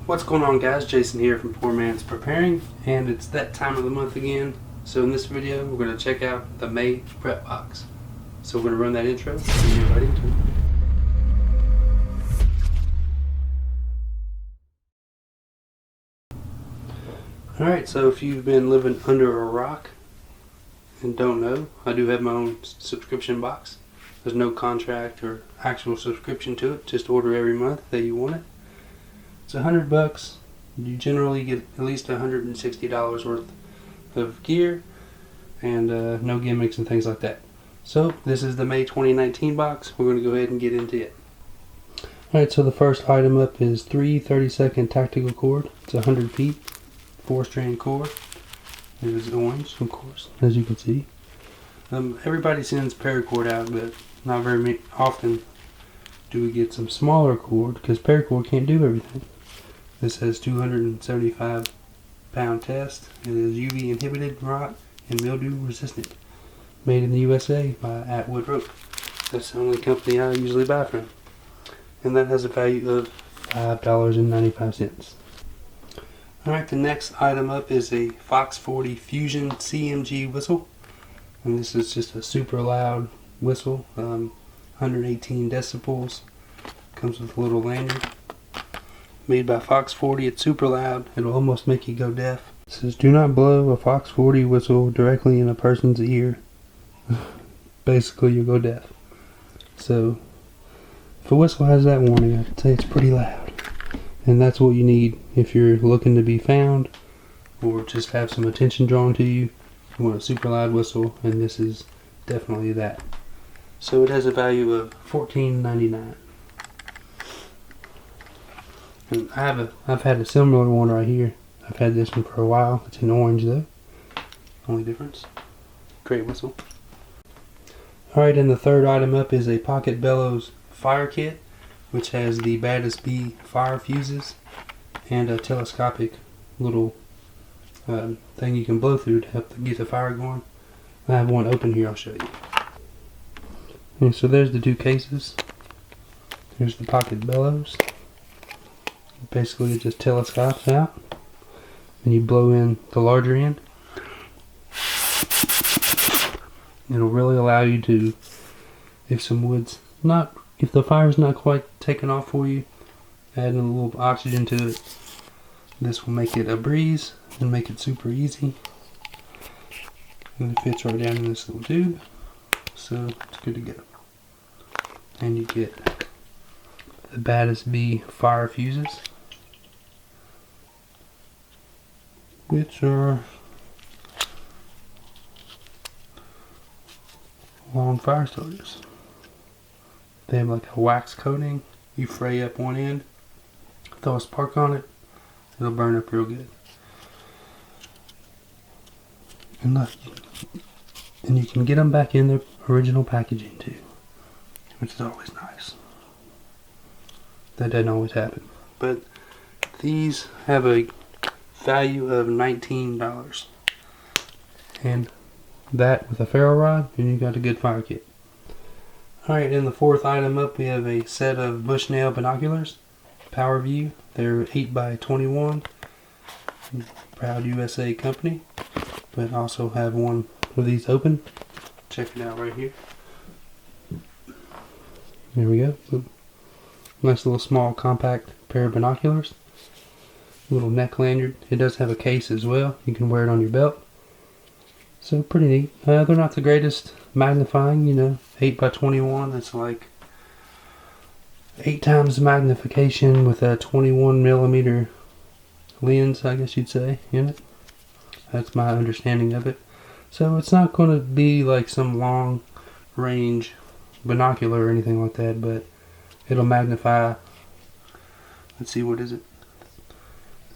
What's going on, guys? Jason here from Poor Man's Preparing, and it's that time of the month again. So in this video we're going to check out the May prep box. So we're going to run that intro and get right into it. Alright, so if you've been living under a rock and don't know, I do have my own subscription box. There's no contract or actual subscription to it, just order every month that you want it. It's $100. You generally get at least $160 worth of gear and no gimmicks and things like that. So this is the May 2019 box. We're going to go ahead and get into it. Alright, so the first item up is 3 30-second tactical cord. It's 100 feet, 4-strand cord. It is orange, of course, as you can see. Everybody sends paracord out, but not very often do we get some smaller cord because paracord can't do everything. This has 275 pound test. It is UV inhibited, rot, and mildew resistant. Made in the USA by Atwood Rope. That's the only company I usually buy from. And that has a value of $5.95. Alright, the next item up is a Fox 40 Fusion CMG whistle. And this is just a super loud whistle, 118 decibels. Comes with a little lanyard. Made by Fox 40, it's super loud. It'll almost make you go deaf. It says, do not blow a Fox 40 whistle directly in a person's ear. Basically, you'll go deaf. So, if a whistle has that warning, I'd say it's pretty loud. And that's what you need if you're looking to be found or just have some attention drawn to you. You want a super loud whistle, and this is definitely that. So it has a value of $14.99. And I've had a similar one right here. I've had this one for a while. It's in orange though. Only difference. Great whistle. Alright, and the third item up is a Pocket Bellows fire kit, which has the Baddest Bee fire fuses and a telescopic little thing you can blow through to help get the fire going. I have one open here, I'll show you. And so there's the two cases. Here's the Pocket Bellows. Basically it just telescopes out and you blow in the larger end. It'll really allow you to, if the fire's not quite taken off for you, adding a little oxygen to it. This will make it a breeze and make it super easy. And it fits right down in this little tube, so it's good to go. And you get the Baddest Bee fire fuses, which are long fire starters. They have like a wax coating. You fray up one end, throw a spark on it, it'll burn up real good. And look, and you can get them back in their original packaging too, which is always nice. That doesn't always happen. But these have a value of $19. And that with a ferro rod, and you got a good fire kit. Alright, in the fourth item up, we have a set of Bushnell binoculars. Power View. They're 8x21. Proud USA company. But also have one of these open. Check it out right here. There we go. Nice little small compact pair of binoculars. Little neck lanyard. It does have a case as well. You can wear it on your belt. So pretty neat. They're not the greatest magnifying, 8x21. That's like 8 times magnification with a 21mm lens, I guess you'd say, in it. That's my understanding of it. So it's not going to be like some long range binocular or anything like that, but it'll magnify. Let's see, what is it?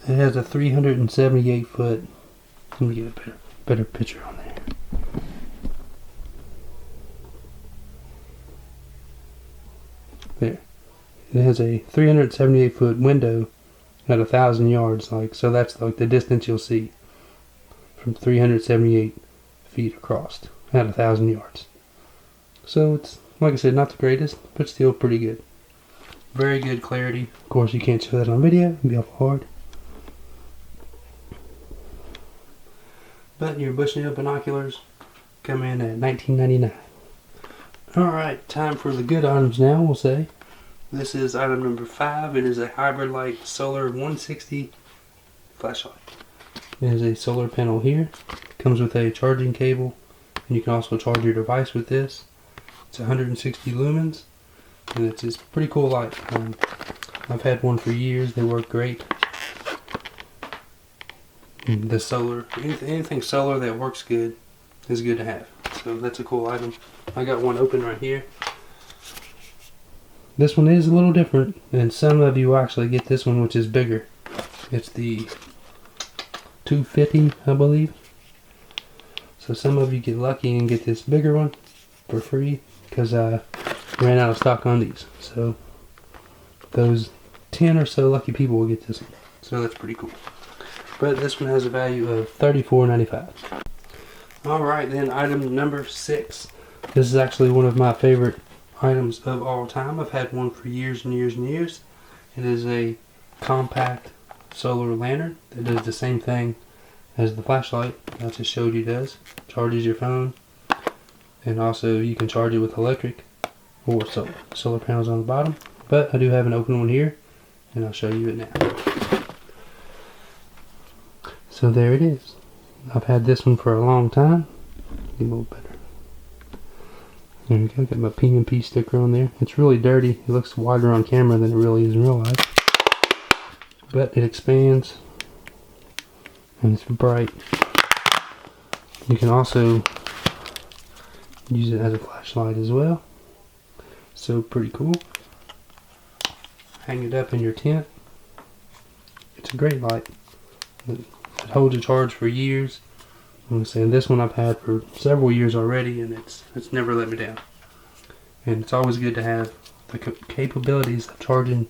It has a 378 foot. Let me get a better picture on there. There. It has a 378 foot window at 1,000 yards, so that's like the distance you'll see from 378 feet across at 1,000 yards. So it's, like I said, not the greatest, but still pretty good. Very good clarity. Of course, you can't show that on video. It'd be awful hard. But your Bushnell binoculars come in at $19.99. Alright, time for the good items now, we'll say. This is item number 5. It is a hybrid light solar 160 flashlight. It is a solar panel here. Comes with a charging cable, and you can also charge your device with this. It's 160 lumens, and it's a pretty cool light. I've had one for years. They work great. And the solar, anything solar that works good is good to have. So that's a cool item. I got one open right here. This one is a little different, and some of you will actually get this one, which is bigger. It's the 250, I believe. So some of you get lucky and get this bigger one for free, because I ran out of stock on these. So those 10 or so lucky people will get this one. So that's pretty cool. But this one has a value of $34.95. Alright, then item number 6. This is actually one of my favorite items of all time. I've had one for years and years and years. It is a compact solar lantern that does the same thing as the flashlight I just showed you does. Charges your phone, and also you can charge it with electric or solar. Solar panels on the bottom, but I do have an open one here, and I'll show you it now. So there it is. I've had this one for a long time. Get a little better. There we go. Got my P&P sticker on there. It's really dirty. It looks wider on camera than it really is in real life. But it expands, and it's bright. You can also use it as a flashlight as well. So pretty cool. Hang it up in your tent. It's a great light. It holds a charge for years. I'm saying this one I've had for several years already, and it's never let me down. And it's always good to have the capabilities of charging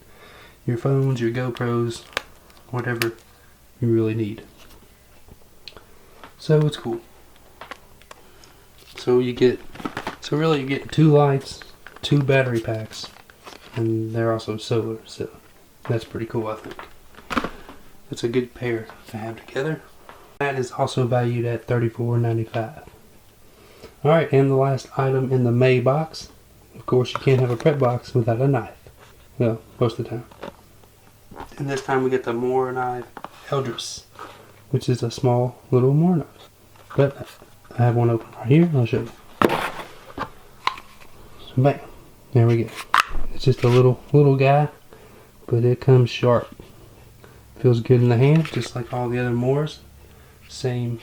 your phones, your GoPros, whatever you really need. So it's cool. So really you get 2 lights, 2 battery packs, and they're also solar. So that's pretty cool, I think. It's a good pair to have together. That is also valued at $34.95. Alright, and the last item in the May box. Of course, you can't have a prep box without a knife. Well, most of the time. And this time we get the Moore knife Eldridge, which is a small little Moore knife. But I have one open right here. I'll show you. So bam, there we go. It's just a little guy, but it comes sharp. Feels good in the hand, just like all the other Moores. Same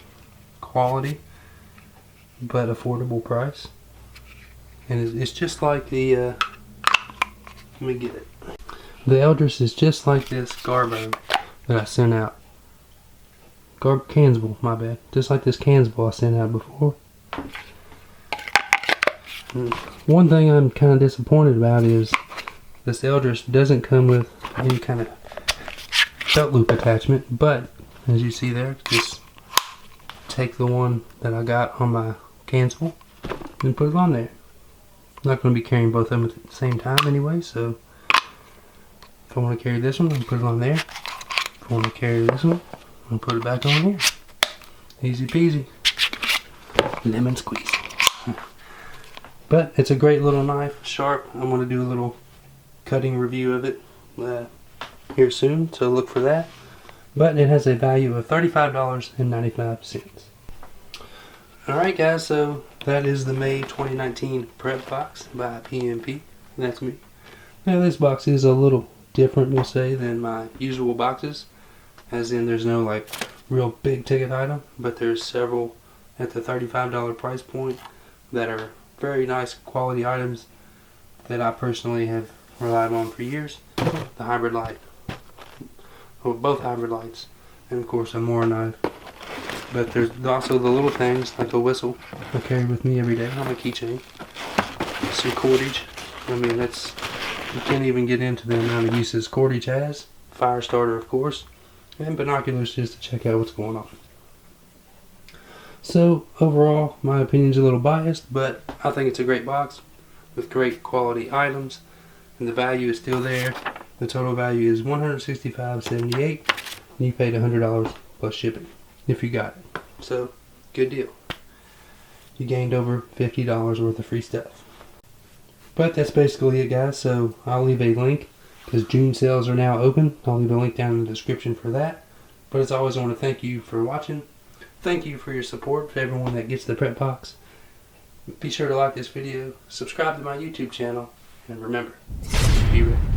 quality, but affordable price. And it's just like the let me get it. The Eldridge is just like this Garbo that I sent out. Cansville, my bad. Just like this Cansville I sent out before. And one thing I'm kind of disappointed about is this Eldridge doesn't come with any kind of belt loop attachment, but as you see there, just take the one that I got on my Cansville and put it on there. I'm not going to be carrying both of them at the same time anyway, so if I want to carry this one, I'll put it on there. If I want to carry this one, I'll put it back on here. Easy peasy. Lemon squeeze. But it's a great little knife, sharp. I'm going to do a little cutting review of it here soon, so look for that. But it has a value of $35.95. Alright guys, so that is the May 2019 prep box by P&P. That's me. Now this box is a little different, we'll say, than my usual boxes. As in there's no like real big ticket item, but there's several at the $35 price point that are very nice quality items that I personally have relied on for years. The hybrid light, well, both hybrid lights, and of course a Moore knife. But there's also the little things like a whistle I carry with me every day on my keychain. Some cordage. I mean, you can't even get into the amount of uses cordage has. Fire starter, of course, and binoculars just to check out what's going on. So overall, my opinion's a little biased, but I think it's a great box with great quality items. and the value is still there. The total value is $165.78, and you paid $100 plus shipping if you got it. So, good deal. You gained over $50 worth of free stuff. But that's basically it, guys. So I'll leave a link because June sales are now open. I'll leave a link down in the description for that. But as always, I want to thank you for watching. Thank you for your support, for everyone that gets the prep box. Be sure to like this video, subscribe to my YouTube channel, and remember, be ready.